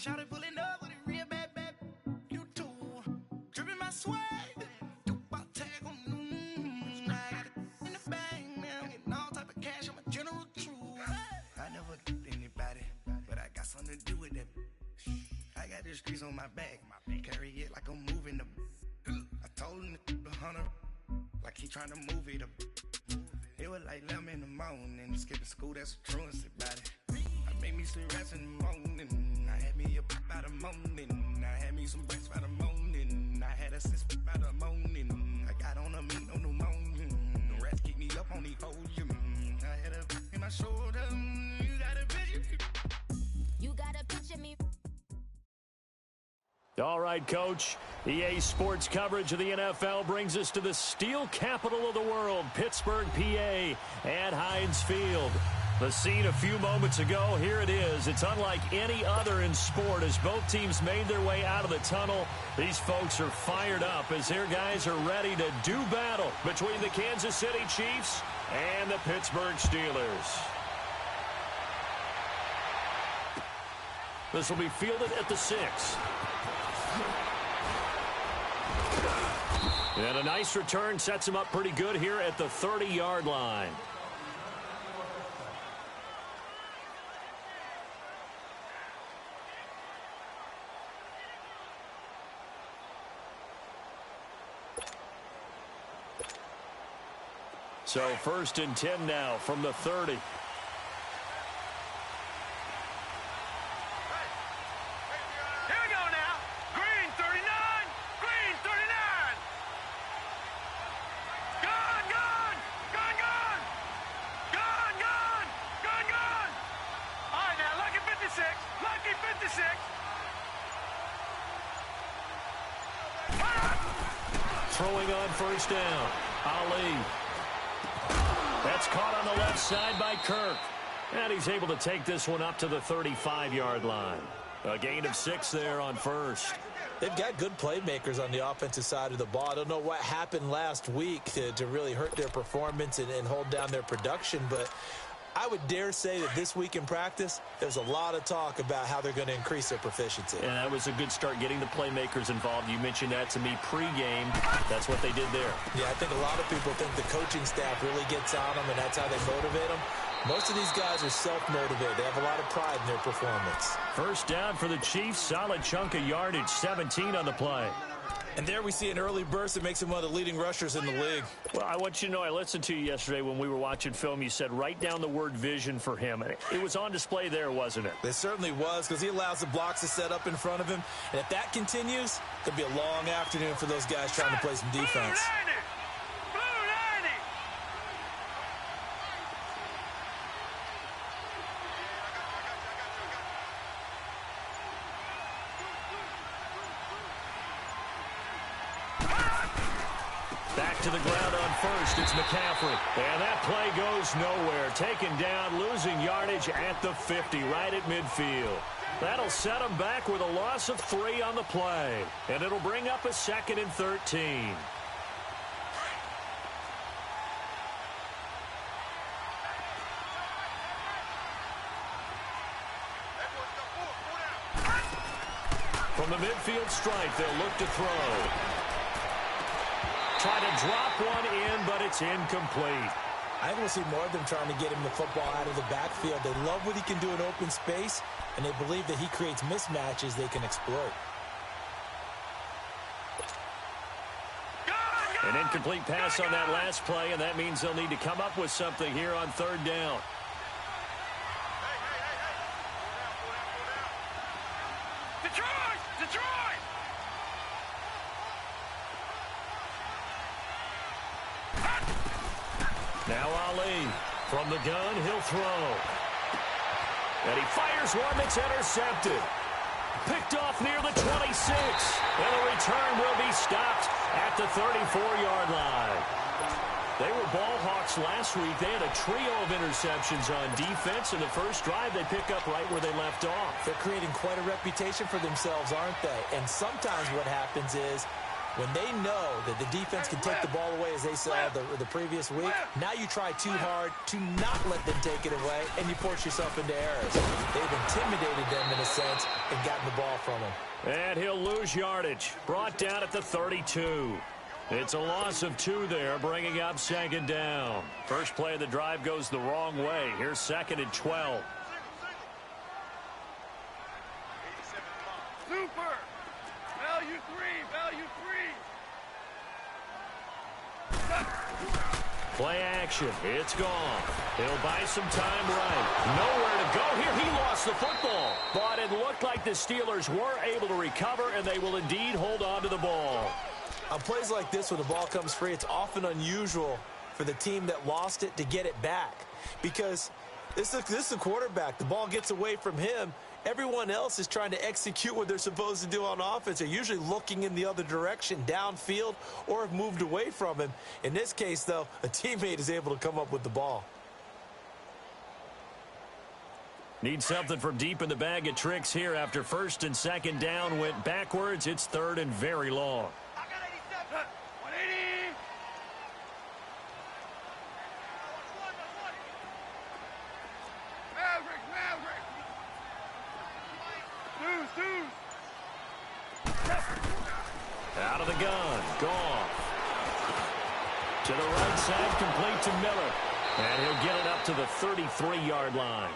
shouted pulling up with a real bad, bad. You too. Dripping my swag. Tupac tag on. I got it in the bag, man. I'm getting all type of cash. I'm a general true. I never get anybody, but I got something to do with that. I got the streets on my back. Carry it like I'm moving the. I told him the hunter, like he trying to move it up. It was like 11 in the morning, skipping school, that's a truancy about it. I made me some rats in the morning, I had me a pop by the morning, I had me some breaks by the morning, I had a sis by the morning, I got on a meat on the morning, the rats keep me up on the podium, I had a in my shoulder, you got a picture. You got a picture me. All right, Coach. EA Sports coverage of the NFL brings us to the steel capital of the world, Pittsburgh, PA, at Heinz Field. The scene a few moments ago, here it is. It's unlike any other in sport as both teams made their way out of the tunnel. These folks are fired up as their guys are ready to do battle between the Kansas City Chiefs and the Pittsburgh Steelers. This will be fielded at the 6. And a nice return sets him up pretty good here at the 30-yard line. So 1st and 10 now from the 30. Throwing on 1st down. Ali. That's caught on the left side by Kirk. And he's able to take this one up to the 35-yard line. A gain of 6 there on 1st. They've got good playmakers on the offensive side of the ball. I don't know what happened last week to really hurt their performance and hold down their production, but I would dare say that this week in practice, there's a lot of talk about how they're going to increase their proficiency. And that was a good start getting the playmakers involved. You mentioned that to me pregame. That's what they did there. Yeah, I think a lot of people think the coaching staff really gets on them, and that's how they motivate them. Most of these guys are self-motivated. They have a lot of pride in their performance. 1st down for the Chiefs. Solid chunk of yardage. 17 on the play. And there we see an early burst that makes him one of the leading rushers in the league. Well, I want you to know, I listened to you yesterday when we were watching film. You said write down the word vision for him. It was on display there, wasn't it? It certainly was, because he allows the blocks to set up in front of him. And if that continues, it'll be a long afternoon for those guys trying to play some defense. To the ground on 1st, it's McCaffrey. And that play goes nowhere. Taken down, losing yardage at the 50, right at midfield. That'll set him back with a loss of 3 on the play. And it'll bring up a 2nd and 13. From the midfield stripe, they'll look to throw. Try to drop one in, but it's incomplete. I think we'll see more of them trying to get him the football out of the backfield. They love what he can do in open space, and they believe that he creates mismatches they can exploit. An incomplete pass on that last play, and that means they'll need to come up with something here on 3rd down. Now Ali, from the gun, he'll throw. And he fires one that's intercepted. Picked off near the 26. And the return will be stopped at the 34-yard line. They were ball hawks last week. They had a trio of interceptions on defense. In the first drive, they pick up right where they left off. They're creating quite a reputation for themselves, aren't they? And sometimes what happens is When they know that the defense can take the ball away, as they saw the previous week, now you try too hard to not let them take it away, and you force yourself into errors. They've intimidated them in a sense and gotten the ball from them. And he'll lose yardage. Brought down at the 32. It's a loss of 2 there, bringing up second down. First play of the drive goes the wrong way. Here's second and 12. Super! Value 3! Value 3! Play action. It's gone. He'll buy some time right. Nowhere to go here. He lost the football. But it looked like the Steelers were able to recover, and they will indeed hold on to the ball. On plays like this, when the ball comes free, it's often unusual for the team that lost it to get it back. Because this is the quarterback. The ball gets away from him. Everyone else is trying to execute what they're supposed to do on offense. They're usually looking in the other direction, downfield, or have moved away from him. In this case, though, a teammate is able to come up with the ball. Need something from deep in the bag of tricks here after first and second down went backwards. It's third and very long. I got 87! 180! Maverick! Maverick! Deuce! Out of the gun. Gone. To the right side, complete to Miller. And he'll get it up to the 33-yard line.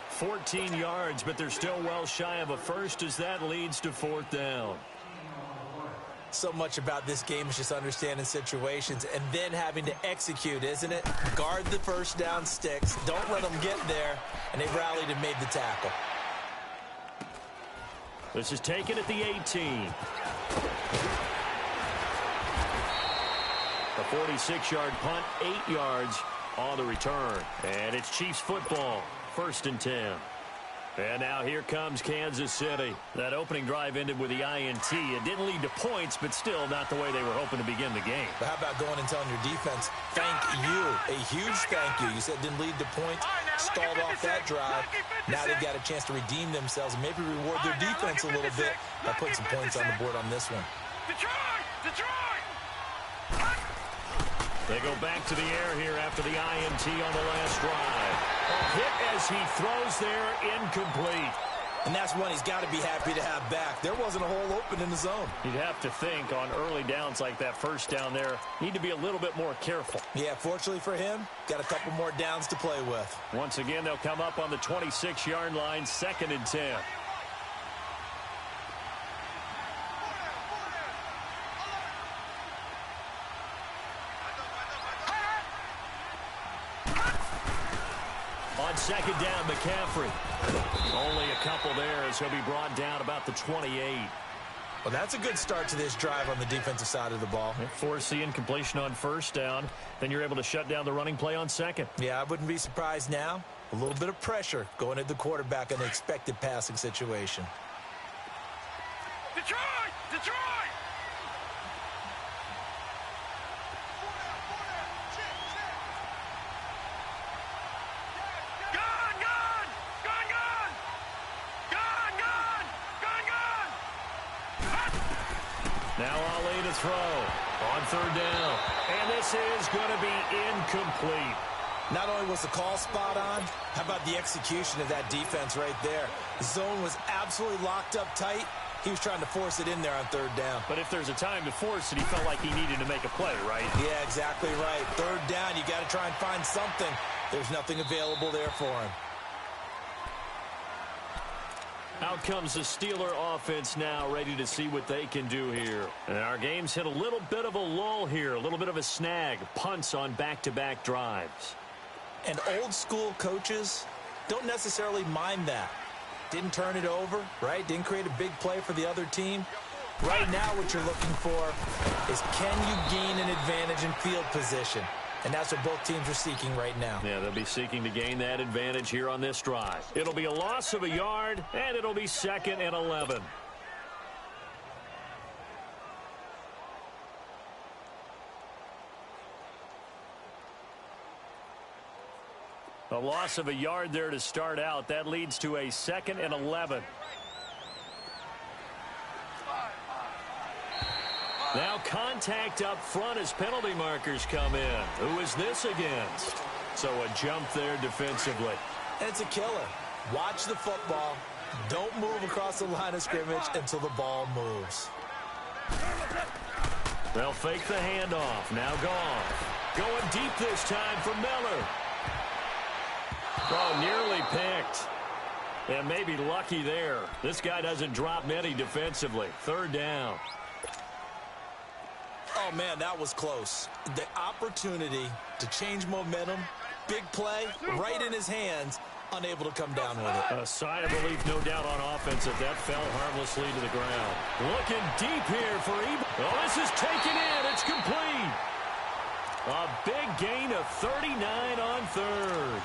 14 yards, but they're still well shy of a first as that leads to fourth down. So much about this game is just understanding situations and then having to execute, isn't it? Guard the first down sticks. Don't let them get there. And they rallied and made the tackle. This is taken at the 18. A 46-yard punt, 8 yards on the return. And it's Chiefs football, first and 10. And now here comes Kansas City. That opening drive ended with the INT. It didn't lead to points, but still not the way they were hoping to begin the game. But how about going and telling your defense, thank you, a huge thank you. You said it didn't lead to points, stalled off that drive. Now they've got a chance to redeem themselves and maybe reward their defense a little bit by putting some points on the board on this one. Detroit! They go back to the air here after the INT on the last drive. A hit as he throws there, incomplete. And that's one he's got to be happy to have back. There wasn't a hole open in the zone. You'd have to think on early downs like that first down there, need to be a little bit more careful. Yeah, fortunately for him, got a couple more downs to play with. Once again, they'll come up on the 26-yard line, second and 10. On second down, McCaffrey. Only a couple there as he'll be brought down about the 28. Well, that's a good start to this drive on the defensive side of the ball. Force the incompletion on first down. Then you're able to shut down the running play on second. Yeah, I wouldn't be surprised now. A little bit of pressure going at the quarterback in an expected passing situation. Detroit! Now Ali to throw on third down. And this is going to be incomplete. Not only was the call spot on, how about the execution of that defense right there? The zone was absolutely locked up tight. He was trying to force it in there on third down. But if there's a time to force it, he felt like he needed to make a play, right? Yeah, exactly right. Third down, you got to try and find something. There's nothing available there for him. Out comes the Steeler offense now, ready to see what they can do here. And our game's hit a little bit of a lull here, a little bit of a snag. Punts on back-to-back drives. And old-school coaches don't necessarily mind that. Didn't turn it over, right? Didn't create a big play for the other team. Right now what you're looking for is can you gain an advantage in field position? And that's what both teams are seeking right now. Yeah, they'll be seeking to gain that advantage here on this drive. It'll be a loss of a yard, and it'll be second and 11. A loss of a yard there to start out. That leads to a second and 11. Now contact up front as penalty markers come in. Who is this against? So a jump there defensively. And it's a killer. Watch the football. Don't move across the line of scrimmage until the ball moves. They'll fake the handoff. Now Goff. Going deep this time for Miller. Oh, nearly picked. And maybe lucky there. This guy doesn't drop many defensively. Third down. Oh, man, that was close. The opportunity to change momentum, big play, right in his hands, unable to come down with it. A sigh of relief, no doubt, on offense if that fell harmlessly to the ground. Looking deep here for Ebo. Oh, this is taken in. It's complete. A big gain of 39 on third.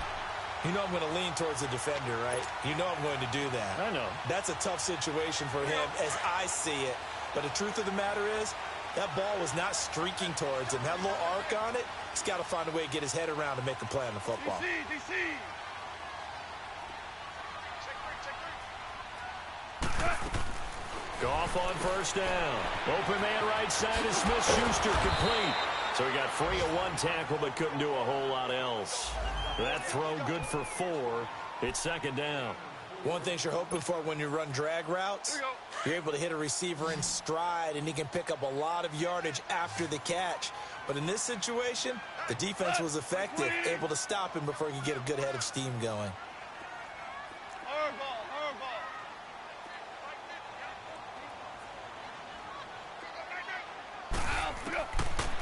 You know I'm going to lean towards the defender, right? You know I'm going to do that. I know. That's a tough situation for him as I see it. But the truth of the matter is, that ball was not streaking towards him. That little arc on it, he's got to find a way to get his head around and make a play on the football. Goff on first down. Open man right side is Smith-Schuster, complete. So he got free of one tackle but couldn't do a whole lot else. That throw good for 4. It's second down. One thing you're hoping for when you run drag routes, you're able to hit a receiver in stride and he can pick up a lot of yardage after the catch. But in this situation, the defense was effective, able to stop him before he could get a good head of steam going.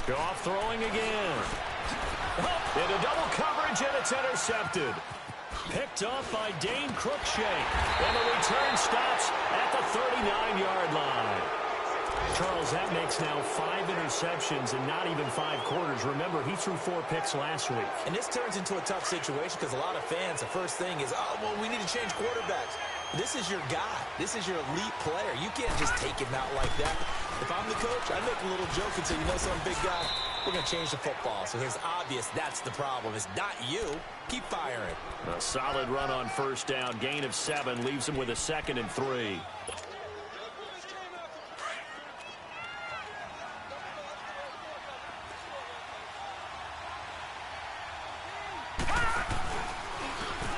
Goff throwing again. Into double coverage, and it's intercepted. Picked off by Dane Cruikshank. And the return stops at the 39-yard line. Charles, that makes now 5 interceptions in not even 5 quarters. Remember, he threw 4 picks last week. And this turns into a tough situation because a lot of fans, the first thing is, oh, well, we need to change quarterbacks. This is your guy. This is your elite player. You can't just take him out like that. If I'm the coach, I'd make a little joke and say, you know something, big guy? We're going to change the football. So it's obvious that's the problem. It's not you. Keep firing. A solid run on first down. Gain of 7 leaves him with a 2nd and 3.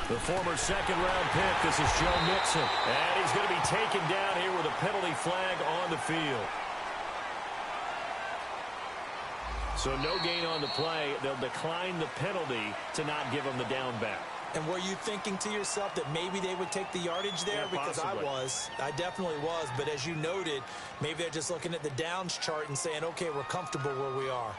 The former second-round pick, this is Joe Mixon. And he's going to be taken down here with a penalty flag on the field. So no gain on the play. They'll decline the penalty to not give him the down back. And were you thinking to yourself that maybe they would take the yardage there? Yeah, because possibly. I definitely was. But as you noted, maybe they're just looking at the downs chart and saying, okay, we're comfortable where we are.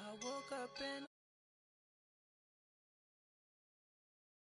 I woke up in